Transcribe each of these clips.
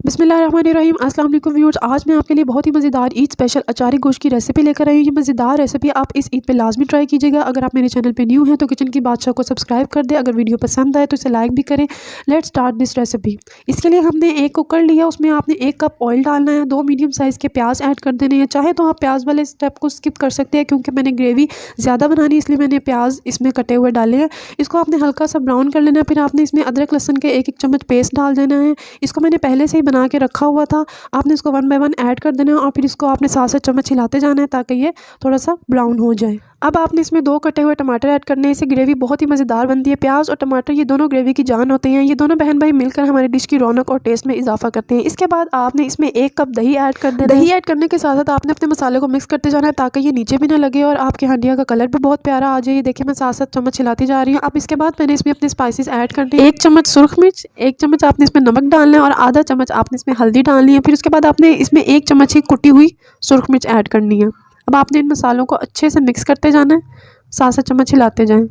बिस्मिल्लाहिर्रहमानिर्रहीम अस्सलाम वालेकुम व्यूअर्स। आज मैं आपके लिए बहुत ही मज़ेदार ईद स्पेशल अचारी गोश्त की रेसिपी लेकर आई हूँ। ये मज़ेदार रेसिपी आप इस ईद पे लाजमी ट्राई कीजिएगा। अगर आप मेरे चैनल पे न्यू हैं तो किचन की बादशाह को सब्सक्राइब कर दें। अगर वीडियो पसंद आए तो इसे लाइक भी करें। Let's start this recipe. इसके लिए हमने एक कुकर लिया, उसमें आपने 1 कप ऑयल डालना है, 2 मीडियम साइज़ के प्याज ऐड कर देने हैं। चाहे तो आप प्याज वाले स्टेप को स्किप कर सकते हैं, क्योंकि मैंने ग्रेवी ज़्यादा बनानी इसलिए मैंने प्याज इसमें कटे हुए डाले हैं। इसको आपने हल्का सा ब्राउन कर लेना है। फिर आपने इसमें अदरक लहसुन के 1-1 चम्मच पेस्ट डाल देना है। इसको मैंने पहले से ही बना के रखा हुआ था। आपने इसको 1 बाय 1 ऐड कर देना है और फिर इसको आपने 7 से चम्मच हिलाते जाना है ताकि ये थोड़ा सा ब्राउन हो जाए। अब आपने इसमें 2 कटे हुए टमाटर ऐड करने हैं। इससे ग्रेवी बहुत ही मज़ेदार बनती है। प्याज और टमाटर ये दोनों ग्रेवी की जान होते हैं। ये दोनों बहन भाई मिलकर हमारी डिश की रौनक और टेस्ट में इजाफा करते हैं। इसके बाद आपने इसमें 1 कप दही ऐड कर देना है। दही ऐड करने के साथ साथ आपने अपने मसाले को मिक्स करते जाना है ताकि ये नीचे भी ना लगे और आपके हंडिया का कलर भी बहुत प्यारा आ जाए। देखिए मैं 7-7 चम्मच हिलाती जा रही हूँ। अब इसके बाद मैंने इसमें अपने स्पाइसेस ऐड करने हैं। 1 चम्मच सुरख मिर्च, 1 चम्मच आपने इसमें नमक डालना है और आधा चम्मच आपने इसमें हल्दी डालनी है। फिर उसके बाद आपने इसमें 1 चम्मच ही कुटी हुई सुरख मिर्च ऐड करनी है। अब आपने इन मसालों को अच्छे से मिक्स करते जाना है, 7-7 चम्मच हिलाते जाएं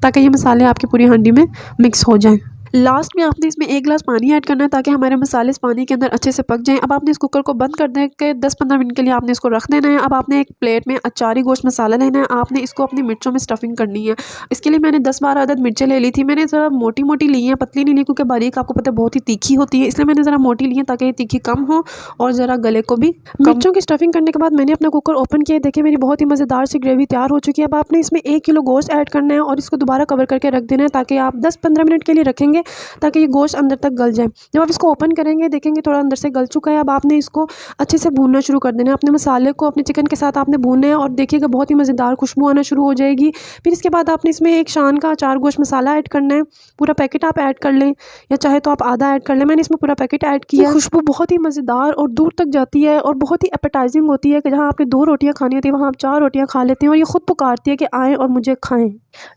ताकि ये मसाले आपकी पूरी हांडी में मिक्स हो जाएं। लास्ट में आपने इसमें 1 गिलास पानी ऐड करना है ताकि हमारे मसाले इस पानी के अंदर अच्छे से पक जाएं। अब आपने इस कुकर को बंद कर दे के 10-15 मिनट के लिए आपने इसको रख देना है। अब आपने एक प्लेट में अचारी गोश्त मसाला लेना है। आपने इसको अपनी मिर्चों में स्टफिंग करनी है। इसके लिए मैंने 10-12 अदद मिर्चें ले ली थी। मैंने ज़रा मोटी मोटी ली हैं, पतली नहीं ली, क्योंकि बारीक आपको पता है बहुत ही तीखी होती है, इसलिए मैंने ज़रा मोटी ली है ताकि ये तीखी कम हो और ज़रा गले को भी। मिर्चों की स्टफिंग करने के बाद मैंने अपना कुकर ओपन किया। देखिए मेरी बहुत ही मज़ेदार सी ग्रेवी तैयार हो चुकी है। अब आपने इसमें 1 किलो गोश्त ऐड करना है और इसको दोबारा कवर करके रख देना है ताकि आप 10-15 मिनट के लिए रखेंगे ताकि ये गोश्त अंदर तक गल जाए। जब आप इसको ओपन करेंगे देखेंगे थोड़ा अंदर से गल चुका है। अब आपने इसको अच्छे से भूनना शुरू कर देना है। अपने मसाले को अपने चिकन के साथ आपने भूनना है और देखिएगा बहुत ही मज़ेदार खुशबू आना शुरू हो जाएगी। फिर इसके बाद आपने इसमें एक शान का अचार गोश्त मसाला ऐड करना है। पूरा पैकेट आप ऐड कर लें या चाहे तो आप आधा ऐड कर लें। मैंने इसमें पूरा पैकेट ऐड किया। खुशबू बहुत ही मज़ेदार और दूर तक जाती है और बहुत ही एपेटाइजिंग होती है कि जहाँ आपने 2 रोटियाँ खानी होती है वहाँ आप 4 रोटियाँ खा लेते हैं और ये खुद पुकारती है कि आएँ और मुझे खाएँ।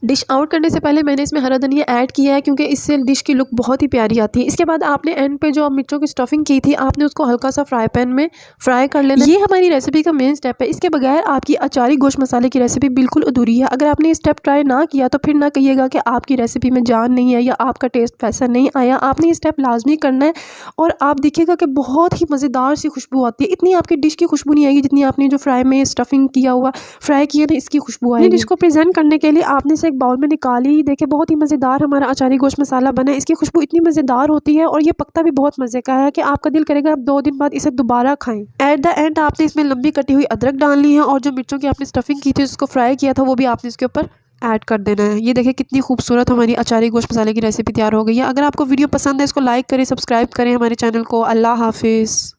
डिश आउट करने से पहले मैंने इसमें हरा धनिया ऐड किया है क्योंकि इससे डिश की लुक बहुत ही प्यारी आती है। इसके बाद आपने एंड पे जो आप मिर्चों की स्टफिंग की थी आपने उसको हल्का सा फ्राई पैन में फ्राई कर लेना। ये हमारी रेसिपी का मेन स्टेप है। इसके बगैर आपकी अचारी गोश्त मसाले की रेसिपी बिल्कुल अधूरी है। अगर आपने ये स्टेप ट्राई ना किया तो फिर ना कहिएगा कि आपकी रेसिपी में जान नहीं है या आपका टेस्ट वैसा नहीं आया। आपने ये स्टेप लाजमी करना है और आप देखिएगा कि बहुत ही मज़ेदार सी खुशबू आती है। इतनी आपकी डिश की खुशबू नहीं आएगी जितनी आपने जो फ्राई में स्टफिंग किया हुआ फ्राई किया ना इसकी खुशबू आएगी। डिश को प्रेजेंट करने के लिए आपने इसे एक बाउल में निकाली। देखिए बहुत ही मज़ेदार हमारा अचारी गोश्त मसाला बना है। इसकी खुशबू इतनी मज़ेदार होती है और ये पकता भी बहुत मज़े का है कि आपका दिल करेगा आप 2 दिन बाद इसे दोबारा खाएं। एट द एंड आपने इसमें लंबी कटी हुई अदरक डालनी है और जो मिर्चों की आपने स्टफिंग की थी उसको फ्राई किया था वो भी आपने इसके ऊपर ऐड कर देना है। ये देखिए कितनी खूबसूरत हमारी अचारी गोश्त मसाले की रेसिपी तैयार हो गई है। अगर आपको वीडियो पसंद है इसको लाइक करें, सब्सक्राइब करें हमारे चैनल को। अल्लाह हाफिज़।